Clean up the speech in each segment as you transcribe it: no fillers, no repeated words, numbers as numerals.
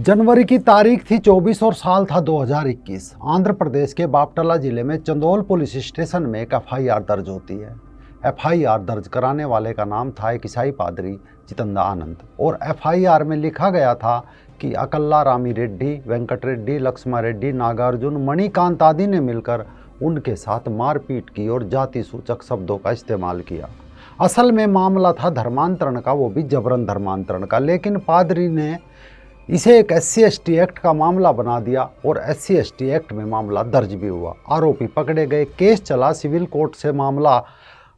जनवरी की तारीख थी 24 और साल था 2021। आंध्र प्रदेश के बापटला जिले में चंदोल पुलिस स्टेशन में एक एफआईआर दर्ज होती है। एफआईआर दर्ज कराने वाले का नाम था एक ईसाई पादरी चितंदा आनंद और एफआईआर में लिखा गया था कि अकल्ला रामी रेड्डी, वेंकट रेड्डी, लक्ष्मा रेड्डी, नागार्जुन, मणिकांत आदि ने मिलकर उनके साथ मारपीट की और जाति सूचक शब्दों का इस्तेमाल किया। असल में मामला था धर्मांतरण का, वो भी जबरन धर्मांतरण का, लेकिन पादरी ने इसे एक SC/ST एक्ट का मामला बना दिया और SC/ST एक्ट में मामला दर्ज भी हुआ। आरोपी पकड़े गए, केस चला, सिविल कोर्ट से मामला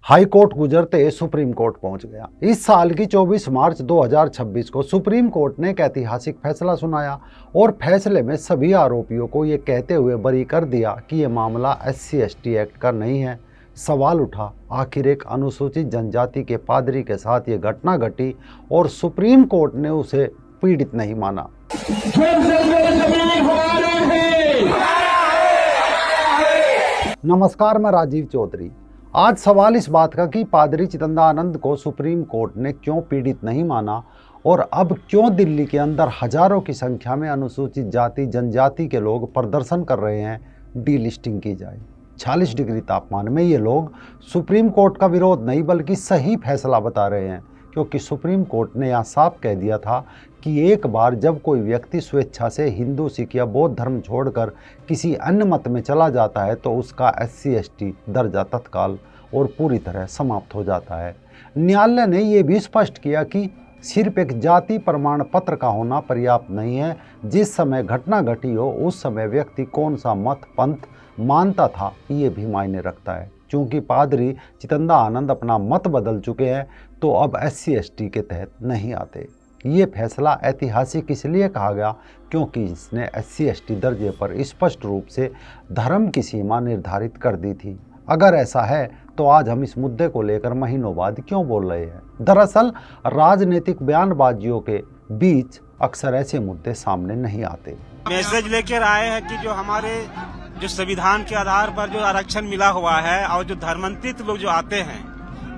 हाई कोर्ट गुजरते सुप्रीम कोर्ट पहुंच गया। इस साल की 24 मार्च 2026 को सुप्रीम कोर्ट ने एक ऐतिहासिक फैसला सुनाया और फैसले में सभी आरोपियों को ये कहते हुए बरी कर दिया कि ये मामला SC/ST एक्ट का नहीं है। सवाल उठा, आखिर एक अनुसूचित जनजाति के पादरी के साथ ये घटना घटी और सुप्रीम कोर्ट ने उसे पीड़ित नहीं माना। नमस्कार, मैं राजीव चौधरी। आज सवाल इस बात का कि पादरी चितंदा आनंद को सुप्रीम कोर्ट ने क्यों पीड़ित नहीं माना और अब क्यों दिल्ली के अंदर हजारों की संख्या में अनुसूचित जाति जनजाति के लोग प्रदर्शन कर रहे हैं डीलिस्टिंग की जाए। 40 डिग्री तापमान में ये लोग सुप्रीम कोर्ट का विरोध नहीं बल्कि सही फैसला बता रहे हैं, क्योंकि सुप्रीम कोर्ट ने यहाँ साफ कह दिया था कि एक बार जब कोई व्यक्ति स्वेच्छा से हिंदू, सिख या बौद्ध धर्म छोड़कर किसी अन्य मत में चला जाता है तो उसका SC/ST दर्जा तत्काल और पूरी तरह समाप्त हो जाता है। न्यायालय ने यह भी स्पष्ट किया कि सिर्फ एक जाति प्रमाण पत्र का होना पर्याप्त नहीं है। जिस समय घटना घटी हो उस समय व्यक्ति कौन सा मत पंथ मानता था ये भी मायने रखता है। चूँकि पादरी चितंदा आनंद अपना मत बदल चुके हैं तो अब SC/ST के तहत नहीं आते। ये फैसला ऐतिहासिक इसलिए कहा गया क्योंकि इसने SC/ST दर्जे पर स्पष्ट रूप से धर्म की सीमा निर्धारित कर दी थी। अगर ऐसा है तो आज हम इस मुद्दे को लेकर महीनों बाद क्यों बोल रहे हैं? दरअसल राजनीतिक बयानबाजियों के बीच अक्सर ऐसे मुद्दे सामने नहीं आते। मैसेज लेकर आए हैं कि जो हमारे जो संविधान के आधार पर जो आरक्षण मिला हुआ है और जो धर्मांतरित लोग जो आते हैं,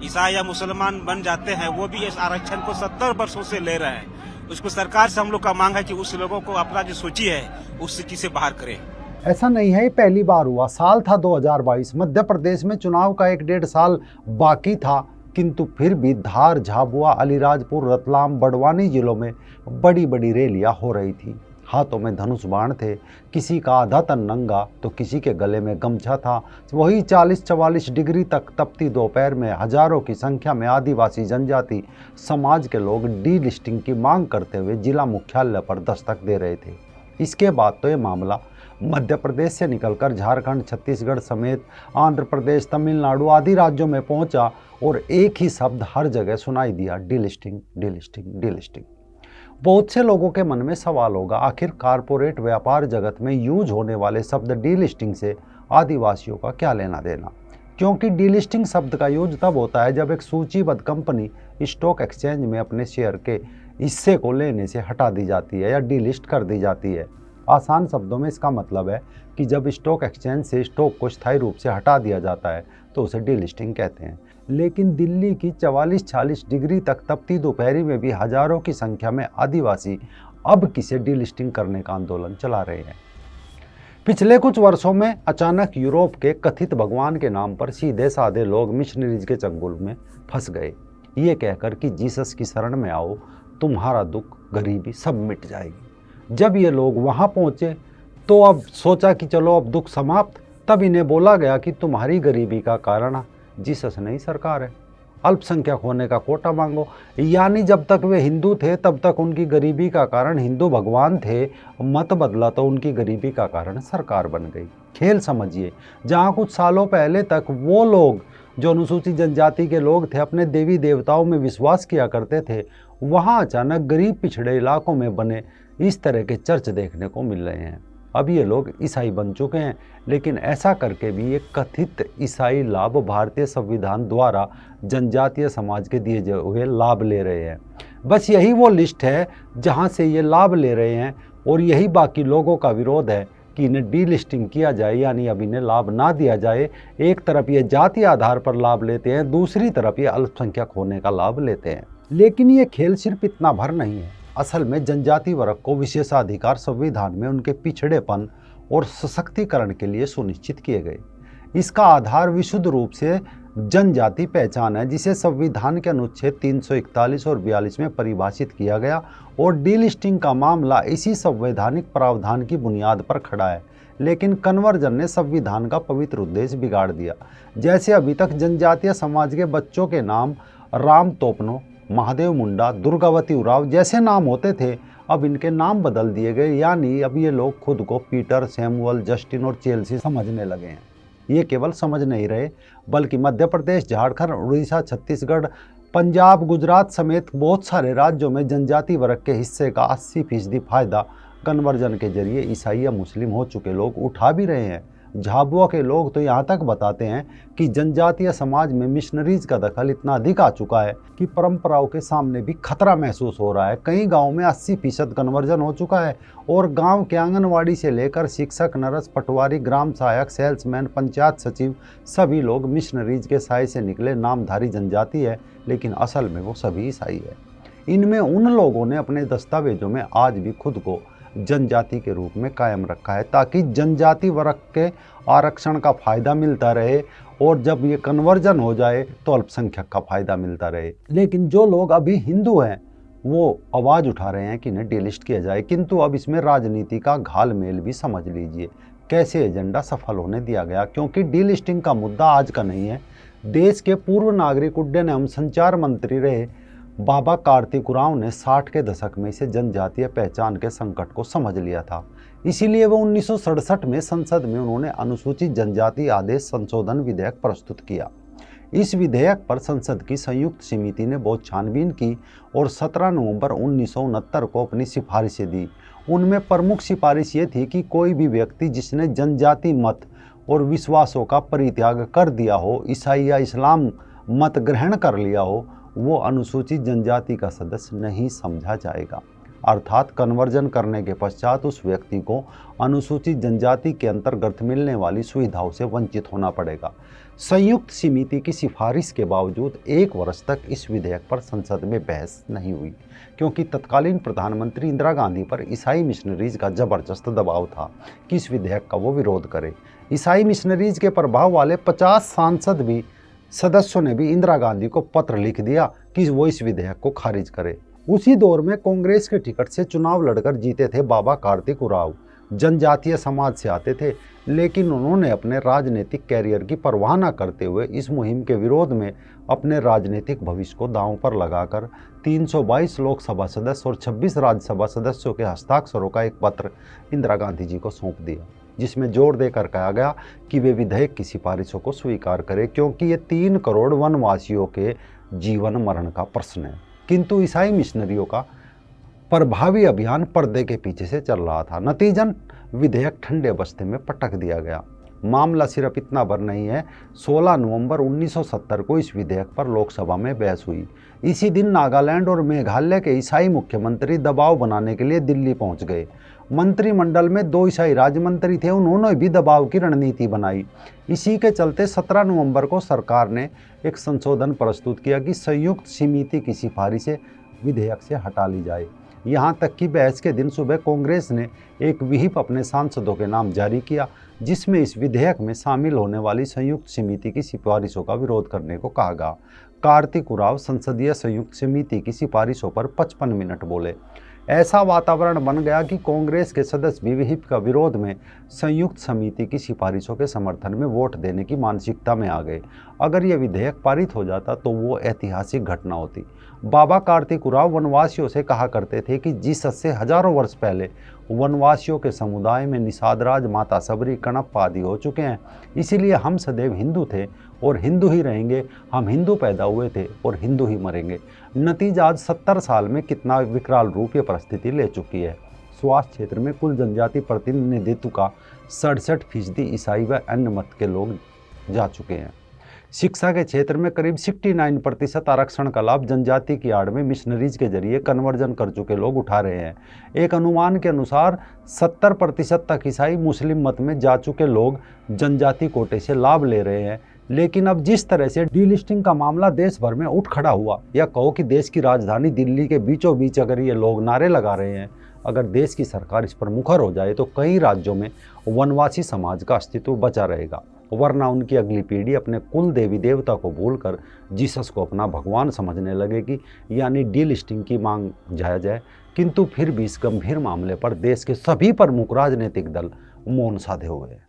ईसाई या मुसलमान बन जाते हैं, वो भी इस आरक्षण को 70 वर्षों से ले रहे हैं। उसको सरकार से हम लोग का मांग है कि उस लोगों को अपना जो सूची है उस सूची से बाहर करें। ऐसा नहीं है, ये पहली बार हुआ। साल था 2022। मध्य प्रदेश में चुनाव का 1-1.5 साल बाकी था, किंतु फिर भी धार, झाबुआ, अलीराजपुर, रतलाम, बड़वानी जिलों में बड़ी बड़ी रैलियां हो रही थी। हाथों में धनुष बाण थे, किसी का आधा तन नंगा तो किसी के गले में गमछा था। वही 40-44 डिग्री तक तपती दोपहर में हजारों की संख्या में आदिवासी जनजाति समाज के लोग डीलिस्टिंग की मांग करते हुए जिला मुख्यालय पर दस्तक दे रहे थे। इसके बाद तो ये मामला मध्य प्रदेश से निकलकर झारखंड, छत्तीसगढ़ समेत आंध्र प्रदेश, तमिलनाडु आदि राज्यों में पहुंचा और एक ही शब्द हर जगह सुनाई दिया, डीलिस्टिंग, डीलिस्टिंग, डीलिस्टिंग। बहुत से लोगों के मन में सवाल होगा, आखिर कारपोरेट व्यापार जगत में यूज होने वाले शब्द डीलिस्टिंग से आदिवासियों का क्या लेना देना? क्योंकि डीलिस्टिंग शब्द का यूज तब होता है जब एक सूचीबद्ध कंपनी स्टॉक एक्सचेंज में अपने शेयर के हिस्से को लेने से हटा दी जाती है या डीलिस्ट कर दी जाती है। आसान शब्दों में इसका मतलब है कि जब स्टॉक एक्सचेंज से स्टॉक को स्थायी रूप से हटा दिया जाता है तो उसे डीलिस्टिंग कहते हैं। लेकिन दिल्ली की 44-46 डिग्री तक तपती दोपहरी में भी हजारों की संख्या में आदिवासी अब किसे डीलिस्टिंग करने का आंदोलन चला रहे हैं। पिछले कुछ वर्षों में अचानक यूरोप के कथित भगवान के नाम पर सीधे साधे लोग मिशनरीज के चंगुल में फंस गए, ये कहकर कि जीसस की शरण में आओ, तुम्हारा दुख, गरीबी सब मिट जाएगी। जब ये लोग वहाँ पहुँचे तो अब सोचा कि चलो अब दुख समाप्त। तब इन्हें बोला गया कि तुम्हारी गरीबी का कारण जीसस नहीं, सरकार है। अल्पसंख्यक होने का कोटा मांगो। यानी जब तक वे हिंदू थे तब तक उनकी गरीबी का कारण हिंदू भगवान थे, मत बदला तो उनकी गरीबी का कारण सरकार बन गई। खेल समझिए, जहाँ कुछ सालों पहले तक वो लोग जो अनुसूचित जनजाति के लोग थे अपने देवी देवताओं में विश्वास किया करते थे, वहाँ अचानक गरीब पिछड़े इलाकों में बने इस तरह के चर्च देखने को मिल रहे हैं। अब ये लोग ईसाई बन चुके हैं, लेकिन ऐसा करके भी ये कथित ईसाई लाभ भारतीय संविधान द्वारा जनजातीय समाज के दिए हुए लाभ ले रहे हैं। बस यही वो लिस्ट है जहां से ये लाभ ले रहे हैं और यही बाकी लोगों का विरोध है कि इन्हें डीलिस्टिंग किया जाए, यानी अब इन्हें लाभ ना दिया जाए। एक तरफ ये जाति आधार पर लाभ लेते हैं, दूसरी तरफ ये अल्पसंख्यक होने का लाभ लेते हैं। लेकिन ये खेल सिर्फ इतना भर नहीं है। असल में जनजाति वर्ग को विशेषाधिकार संविधान में उनके पिछड़ेपन और सशक्तिकरण के लिए सुनिश्चित किए गए। इसका आधार विशुद्ध रूप से जनजाति पहचान है, जिसे संविधान के अनुच्छेद 341 और 42 में परिभाषित किया गया, और डीलिस्टिंग का मामला इसी संवैधानिक प्रावधान की बुनियाद पर खड़ा है। लेकिन कन्वर्जन ने संविधान का पवित्र उद्देश्य बिगाड़ दिया। जैसे अभी तक जनजातीय समाज के बच्चों के नाम राम तोपनो, महादेव मुंडा, दुर्गावती उराव जैसे नाम होते थे, अब इनके नाम बदल दिए गए, यानी अब ये लोग खुद को पीटर, सैमुअल, जस्टिन और चेल्सी समझने लगे हैं। ये केवल समझ नहीं रहे, बल्कि मध्य प्रदेश, झारखंड, उड़ीसा, छत्तीसगढ़, पंजाब, गुजरात समेत बहुत सारे राज्यों में जनजाति वर्ग के हिस्से का 80% फायदा कन्वर्जन के जरिए ईसाई या मुस्लिम हो चुके लोग उठा भी रहे हैं। झाबुआ के लोग तो यहाँ तक बताते हैं कि जनजातीय समाज में मिशनरीज का दखल इतना अधिक आ चुका है कि परंपराओं के सामने भी खतरा महसूस हो रहा है। कई गांवों में 80% कन्वर्जन हो चुका है और गांव के आंगनवाड़ी से लेकर शिक्षक, नर्स, पटवारी, ग्राम सहायक, सेल्समैन, पंचायत सचिव सभी लोग मिशनरीज के साय से निकले नामधारी जनजाति है, लेकिन असल में वो सभी ईसाई है। इनमें उन लोगों ने अपने दस्तावेजों में आज भी खुद को जनजाति के रूप में कायम रखा है, ताकि जनजाति वर्ग के आरक्षण का फायदा मिलता रहे, और जब ये कन्वर्जन हो जाए तो अल्पसंख्यक का फायदा मिलता रहे। लेकिन जो लोग अभी हिंदू हैं वो आवाज़ उठा रहे हैं कि इन्हें डिलिस्ट किया जाए, किंतु अब इसमें राजनीति का घालमेल भी समझ लीजिए कैसे एजेंडा सफल होने दिया गया। क्योंकि डिलिस्टिंग का मुद्दा आज का नहीं है। देश के पूर्व नागरिक उड्डयन एवं संचार मंत्री रहे बाबा कार्तिक उरांव ने 60 के दशक में इसे जनजातीय पहचान के संकट को समझ लिया था। इसीलिए वो 1967 में संसद में उन्होंने अनुसूचित जनजाति आदेश संशोधन विधेयक प्रस्तुत किया। इस विधेयक पर संसद की संयुक्त समिति ने बहुत छानबीन की और 17 नवंबर 1969 को अपनी सिफारिशें दी। उनमें प्रमुख सिफारिश ये थी कि कोई भी व्यक्ति जिसने जनजाति मत और विश्वासों का परित्याग कर दिया हो, ईसाई या इस्लाम मत ग्रहण कर लिया हो, वो अनुसूचित जनजाति का सदस्य नहीं समझा जाएगा। अर्थात कन्वर्जन करने के पश्चात उस व्यक्ति को अनुसूचित जनजाति के अंतर्गत मिलने वाली सुविधाओं से वंचित होना पड़ेगा। संयुक्त समिति की सिफारिश के बावजूद 1 वर्ष तक इस विधेयक पर संसद में बहस नहीं हुई, क्योंकि तत्कालीन प्रधानमंत्री इंदिरा गांधी पर ईसाई मिशनरीज का जबरदस्त दबाव था कि इस विधेयक का वो विरोध करे। ईसाई मिशनरीज के प्रभाव वाले 50 सदस्यों ने भी इंदिरा गांधी को पत्र लिख दिया कि वो इस विधेयक को खारिज करे। उसी दौर में कांग्रेस के टिकट से चुनाव लड़कर जीते थे बाबा कार्तिक उरांव। जनजातीय समाज से आते थे, लेकिन उन्होंने अपने राजनीतिक कैरियर की परवाह न करते हुए इस मुहिम के विरोध में अपने राजनीतिक भविष्य को दांव पर लगाकर 322 लोकसभा सदस्य और 26 राज्यसभा सदस्यों के हस्ताक्षरों का एक पत्र इंदिरा गांधी जी को सौंप दिया, जिसमें जोर देकर कहा गया कि वे विधेयक की सिफारिशों को स्वीकार करें, क्योंकि ये 3 करोड़ वनवासियों के जीवन मरण का प्रश्न है। किंतु ईसाई मिशनरियों का प्रभावी अभियान पर्दे के पीछे से चल रहा था। नतीजन विधेयक ठंडे बस्ते में पटक दिया गया। मामला सिर्फ इतना भर नहीं है, 16 नवंबर 1970 को इस विधेयक पर लोकसभा में बहस हुई। इसी दिन नागालैंड और मेघालय के ईसाई मुख्यमंत्री दबाव बनाने के लिए दिल्ली पहुंच गए। मंत्रिमंडल में 2 ईसाई राज्य मंत्री थे, उन्होंने भी दबाव की रणनीति बनाई। इसी के चलते 17 नवंबर को सरकार ने एक संशोधन प्रस्तुत किया कि संयुक्त समिति की सिफारिशें विधेयक से हटा ली जाए। यहाँ तक कि बहस के दिन सुबह कांग्रेस ने एक व्हिप अपने सांसदों के नाम जारी किया, जिसमें इस विधेयक में शामिल होने वाली संयुक्त समिति की सिफारिशों का विरोध करने को कहा गया। कार्तिक उरांव संसदीय संयुक्त समिति की सिफारिशों पर 55 मिनट बोले। ऐसा वातावरण बन गया कि कांग्रेस के सदस्य भी व्हिप का विरोध में संयुक्त समिति की सिफारिशों के समर्थन में वोट देने की मानसिकता में आ गए। अगर यह विधेयक पारित हो जाता तो वो ऐतिहासिक घटना होती। बाबा कार्तिक उरांव वनवासियों से कहा करते थे कि जिस से हजारों वर्ष पहले वनवासियों के समुदाय में निषादराज, माता सबरी, कणप्प आदि हो चुके हैं, इसीलिए हम सदैव हिंदू थे और हिंदू ही रहेंगे। हम हिंदू पैदा हुए थे और हिंदू ही मरेंगे। नतीजा आज 70 साल में कितना विकराल रूप ये परिस्थिति ले चुकी है। स्वास्थ्य क्षेत्र में कुल जनजाति प्रतिनिधित्व का 67% ईसाई व अन्य मत के लोग जा चुके हैं। शिक्षा के क्षेत्र में करीब 69% आरक्षण का लाभ जनजाति की आड़ में मिशनरीज के जरिए कन्वर्जन कर चुके लोग उठा रहे हैं। एक अनुमान के अनुसार 70% तक ईसाई मुस्लिम मत में जा चुके लोग जनजाति कोटे से लाभ ले रहे हैं। लेकिन अब जिस तरह से डीलिस्टिंग का मामला देश भर में उठ खड़ा हुआ, या कहो कि देश की राजधानी दिल्ली के बीचों बीच अगर ये लोग नारे लगा रहे हैं, अगर देश की सरकार इस पर मुखर हो जाए तो कई राज्यों में वनवासी समाज का अस्तित्व बचा रहेगा, वरना उनकी अगली पीढ़ी अपने कुल देवी देवता को भूलकर जीसस को अपना भगवान समझने लगेगी। यानी डीलिस्टिंग की मांग जायज़ है, किंतु फिर भी इस गंभीर मामले पर देश के सभी प्रमुख राजनीतिक दल मौन साधे हुए हैं।